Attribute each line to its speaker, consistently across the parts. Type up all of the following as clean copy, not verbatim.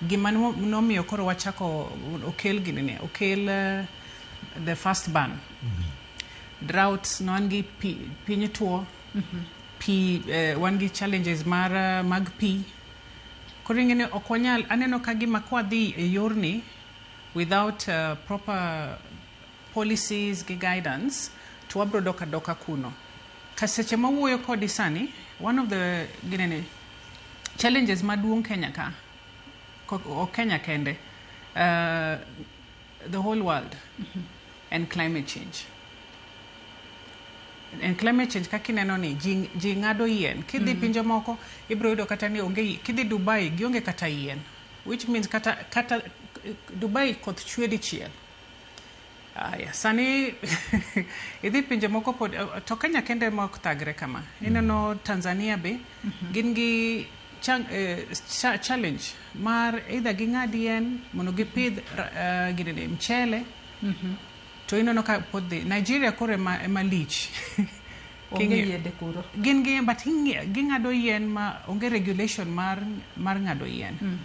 Speaker 1: gima nomiyo koro wachako okel ginene, okel the first ban. Droughts no angi piny tuo, pi wangi challenges mag pi. Koro ngene okwanyal aneno ka gima kwadhi e yorni without proper policies gi guidance to wabro doka kuno. Kaseche mawuoyo kodi sani, one of the ginene challenges maduong Kenya ka, o Kenya kende, the whole world, and climate change. And climate change kakineno ni ji ngado yien. Kidhi pinje moko ibro yudo kata ni onge, kidhi Dubai gionge kata yien, which means kata Dubai koth chwe dichiel. Sani idhi pinje moko pod to Kenya kende mok thagre kama. Ineno Tanzania be gin gi challenge mar either ging'ad yien mondo gipidh ginene mchele. To ineno ka pod Nigeria kore ema lich.
Speaker 2: Onge yede kuro.
Speaker 1: Gin but ging'ado yien ma onge regulation mar ng'ado yien.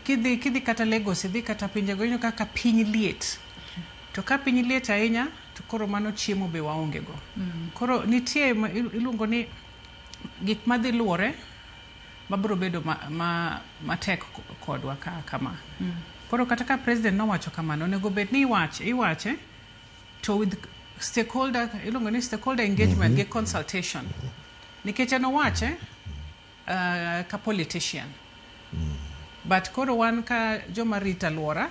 Speaker 1: Kidhi kata Lagos, idhi kata pinje go, kaka piny liet. To ka piny liet ahinya, to koro mano chiemo be waonge go. Koro nitie iluongo ni gik madhi luore mabro bedo matek kodwa kama. Koro kata ka president nowacho kamano, onego bedni iwache to with stakeholder, iluongo ni stakeholder engagement gi consultation. Nikech nowache ka politician. But koro wan ka joma rita aluora,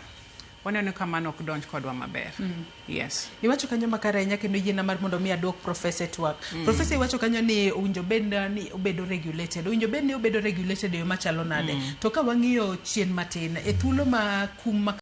Speaker 1: waneno kamano ok donj kodwa maber. Yes.
Speaker 2: Iwacho kanyo makare ahinya kendo yiena mar mondo mi adwok professor twak. Professor iwacho kanyo ni owinjo bed ni obedo regulated. Owinjo bed ni obedo regulated e yo machalo nade. To ka wang'iyo chien matin e thuolo ma kum